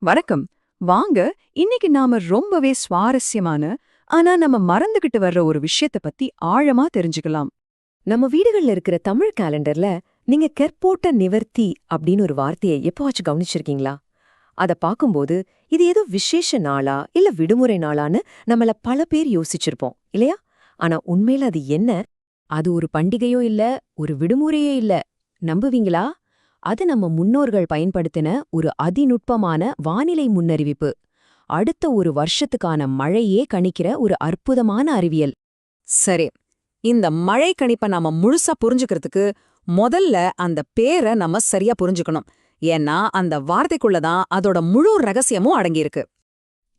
வணக்கம். வாங்க, இன்னைக்கு நாம ரொம்பவே சுவாரஸ்யமான ஆனா நம்ம மறந்துகிட்டு வர்ற ஒரு விஷயத்த பத்தி ஆழமா தெரிஞ்சுக்கலாம். நம்ம வீடுகள்ல இருக்கிற தமிழ் கேலண்டர்ல நீங்க கெற்போட்ட நிவர்த்தி அப்படின்னு ஒரு வார்த்தையை எப்பவாச்சும் கவனிச்சிருக்கீங்களா? அத பாக்கும்போது இது ஏதோ விசேஷ நாளா இல்ல விடுமுறை நாளான்னு நம்மள பல பேர் யோசிச்சிருப்போம் இல்லையா? ஆனா உண்மையில அது என்ன? அது ஒரு பண்டிகையோ இல்ல, ஒரு விடுமுறையோ இல்ல. நம்புவீங்களா? அது நம்ம முன்னோர்கள் பயன்படுத்தின ஒரு அதிநுட்பமான வானிலை முன்னறிவிப்பு. அடுத்த ஒரு வருஷத்துக்கான மழையே கணிக்கிற ஒரு அற்புதமான அறிவியல். சரி, இந்த மழை கணிப்பை நாம முழுசா புரிஞ்சுக்கிறதுக்கு முதல்ல அந்த பேரை நம்ம சரியா புரிஞ்சுக்கணும். ஏன்னா அந்த வார்த்தைக்குள்ளதான் அதோட முழு ரகசியமும் அடங்கியிருக்கு.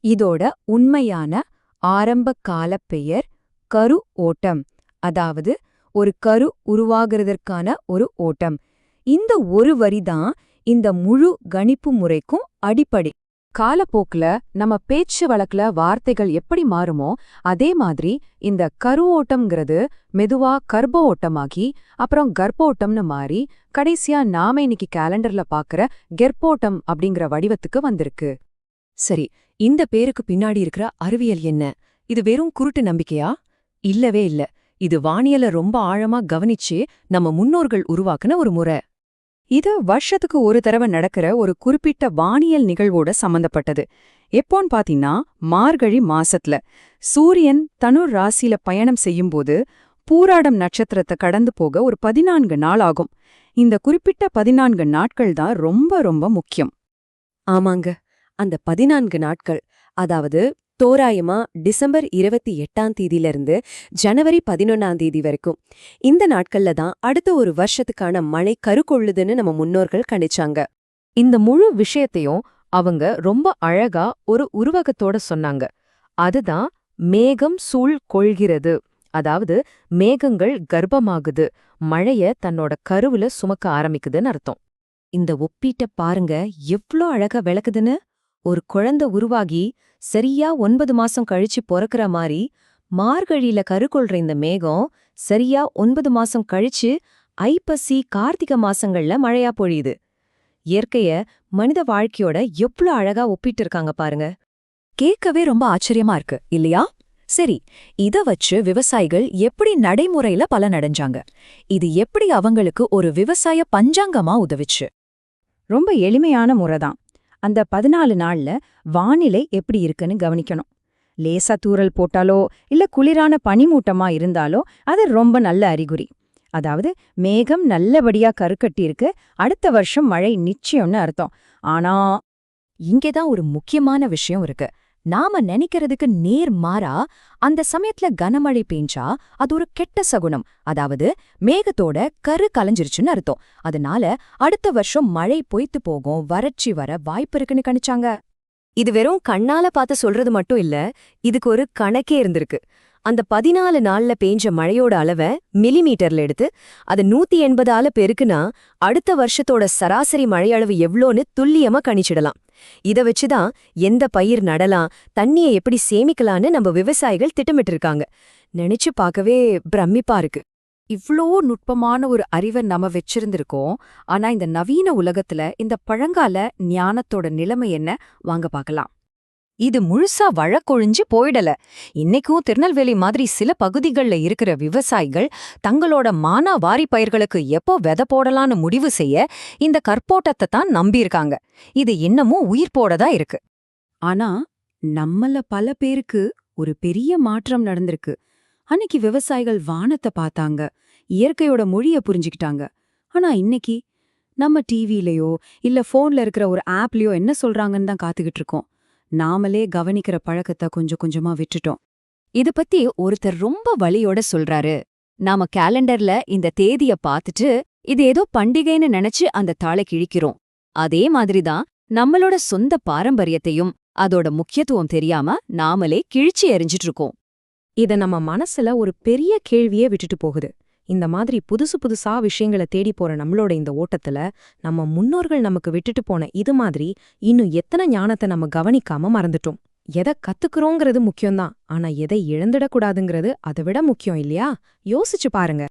இதோட உண்மையான ஆரம்ப காலப் பெயர் கரு ஓட்டம். அதாவது ஒரு கரு உருவாகிறதற்கான ஒரு ஓட்டம். இந்த ஒரு வரிதான் இந்த முழு கணிப்பு முறைக்கும் அடிப்படை. காலப்போக்குல நம்ம பேச்சு வழக்குல வார்த்தைகள் எப்படி மாறுமோ அதே மாதிரி இந்த கரு ஓட்டம்ங்கிறது மெதுவா கர்ப்ப ஓட்டமாகி அப்புறம் கர்ப்போட்டம்னு மாறி கடைசியா நாம இன்னைக்கு கேலண்டர்ல பாக்குற கெர்ப்போட்டம் அப்படிங்கிற வடிவத்துக்கு வந்திருக்கு. சரி, இந்த பேருக்கு பின்னாடி இருக்கிற அறிவியல் என்ன? இது வெறும் குருட்டு நம்பிக்கையா? இல்லவே இல்ல. இது வானியல ரொம்ப ஆழமா கவனிச்சு நம்ம முன்னோர்கள் உருவாக்குன ஒரு முறை. இது வருஷத்துக்கு ஒரு தடவை நடக்கிற ஒரு குறிப்பிட்ட வானியல் நிகழ்வோட சம்பந்தப்பட்டது. எப்போன்னு பாத்தீங்கன்னா, மார்கழி மாசத்துல சூரியன் தனுர் ராசியில பயணம் செய்யும்போது பூராடம் நட்சத்திரத்தை கடந்து போக ஒரு 14 நாள் ஆகும். இந்த குறிப்பிட்ட 14 நாட்கள் தான் ரொம்ப ரொம்ப முக்கியம். ஆமாங்க, அந்த 14 நாட்கள், அதாவது தோராயமா டிசம்பர் 28ஆம் தேதியிலிருந்து ஜனவரி 11ஆம் தேதி வரைக்கும், இந்த நாட்கள்ல தான் அடுத்த ஒரு வருஷத்துக்கான மழை கருக்கொள்ளுதுன்னு நம்ம முன்னோர்கள் கணிச்சாங்க. இந்த முழு விஷயத்தையும் அவங்க ரொம்ப அழகா ஒரு உருவகத்தோட சொன்னாங்க. அதுதான் மேகம் சூழ் கொள்கிறது. அதாவது மேகங்கள் கர்ப்பமாகுது, மழைய தன்னோட கருவுல சுமக்க ஆரம்பிக்குதுன்னு அர்த்தம். இந்த ஒப்பீட்ட பாருங்க எவ்ளோ அழகா விளக்குதுன்னு. ஒரு குழந்தை உருவாகி சரியா 9 மாசம் கழிச்சு பொறக்கிற மாதிரி மார்கழியில கருக்கொள்ற இந்த மேகம் சரியா 9 மாசம் கழிச்சு ஐப்பசி கார்த்திகை மாசங்கள்ல மழையா பொழியுது. இயற்கைய மனித வாழ்க்கையோட எவ்ளோ அழகா ஒப்பிட்டு இருக்காங்க பாருங்க. கேட்கவே ரொம்ப ஆச்சரியமா இருக்கு இல்லையா? சரி, இத வச்சு விவசாயிகள் எப்படி நடைமுறையில பலனடைஞ்சாங்க? இது எப்படி அவங்களுக்கு ஒரு விவசாய பஞ்சாங்கமா உதவிச்சு? ரொம்ப எளிமையான முறைதான். அந்த 14 நாள்ல வானிலை எப்படி இருக்குன்னு கவனிக்கணும். லேசா தூறல் போட்டாலோ இல்ல குளிரான பனிமூட்டமா இருந்தாலோ அது ரொம்ப நல்ல அறிகுறி. அதாவது மேகம் நல்லபடியா கருக்கட்டி இருக்கு, அடுத்த வருஷம் மழை நிச்சயம்னு அர்த்தம். ஆனா இங்கேதான் ஒரு முக்கியமான விஷயம் இருக்கு. நாம நினைக்கிறதுக்கு நேர் மாறா அந்த சமயத்துல கனமழை பெஞ்சா அது ஒரு கெட்ட சகுனம். அதாவது மேகத்தோட கரு கலைஞ்சிருச்சுன்னு அர்த்தம். அதனால அடுத்த வருஷம் மழை பொய்த்து போகும், வறட்சி வர வாய்ப்பு இருக்குன்னு கணிச்சாங்க. இது வெறும் கண்ணால பார்த்து சொல்றது மட்டும் இல்ல, இதுக்கு ஒரு கணக்கே இருந்திருக்கு. அந்த 14 நாள்ல பேஞ்ச மழையோட அளவை மில்லிமீட்டர்ல எடுத்து அது 180ஆல பெருக்குனா அடுத்த வருஷத்தோட சராசரி மழையளவு எவ்ளோன்னு துல்லியமா கணிச்சிடலாம். இத வச்சுதான் எந்த பயிர் நடலாம், தண்ணியை எப்படி சேமிக்கலான்னு நம்ம விவசாயிகள் திட்டமிட்டிருக்காங்க. நினைச்சு பார்க்கவே பிரமிப்பா இருக்கு. இவ்ளோ நுட்பமான ஒரு அறிவை நம்ம வச்சிருந்திருக்கோம். ஆனா இந்த நவீன உலகத்துல இந்த பழங்கால ஞானத்தோட நிலைமை என்ன? வாங்க பார்க்கலாம். இது முழுசா வழக்கொழிஞ்சு போயிடல. இன்னைக்கும் திருநெல்வேலி மாதிரி சில பகுதிகள்ல இருக்கிற விவசாயிகள் தங்களோட மானாவாரி பயிர்களுக்கு எப்போ விதை போடலான்னு முடிவு செய்ய இந்த கற்போட்டத்தை தான் நம்பியிருக்காங்க. இது இன்னமும் உயிர் போடதா இருக்கு. ஆனா நம்மள பல பேருக்கு ஒரு பெரிய மாற்றம் நடந்திருக்கு. அன்னைக்கு விவசாயிகள் வானத்தை பார்த்தாங்க, இயற்கையோட மொழிய புரிஞ்சுக்கிட்டாங்க. ஆனா இன்னைக்கு நம்ம டிவிலயோ இல்ல போன்ல இருக்கிற ஒரு ஆப்லயோ என்ன சொல்றாங்கன்னு தான் காத்துக்கிட்டு இருக்கோம். நாமளே கவனிக்கிற பழக்கத்தை கொஞ்சம் கொஞ்சமா விட்டுட்டோம். இத பத்தி ஒருத்தர் ரொம்ப வலியோட சொல்றாரு. நாம கேலண்டர்ல இந்த தேதிய பார்த்துட்டு இது ஏதோ பண்டிகைன்னு நினைச்சு அந்த தாளை கிழிக்கிறோம். அதே மாதிரிதான் நம்மளோட சொந்த பாரம்பரியத்தையும் அதோட முக்கியத்துவம் தெரியாம நாமளே கிழிச்சு எறிஞ்சிட்டு இருக்கோம். இத நம்ம மனசுல ஒரு பெரிய கேள்வியே விட்டுட்டு போகுது. இந்த மாதிரி புதுசு புதுசா விஷயங்களை தேடி போற நம்மளோட இந்த ஓட்டத்துல நம்ம முன்னோர்கள் நமக்கு விட்டுட்டு போன இது மாதிரி இன்னும் எத்தனை ஞானத்தை நம்ம கவனிக்காம மறந்துட்டோம். எதை கத்துக்கிறோங்கிறது முக்கியம்தான், ஆனா எதை இழந்துடக்கூடாதுங்கிறது அதை விட முக்கியம் இல்லையா? யோசிச்சு பாருங்க.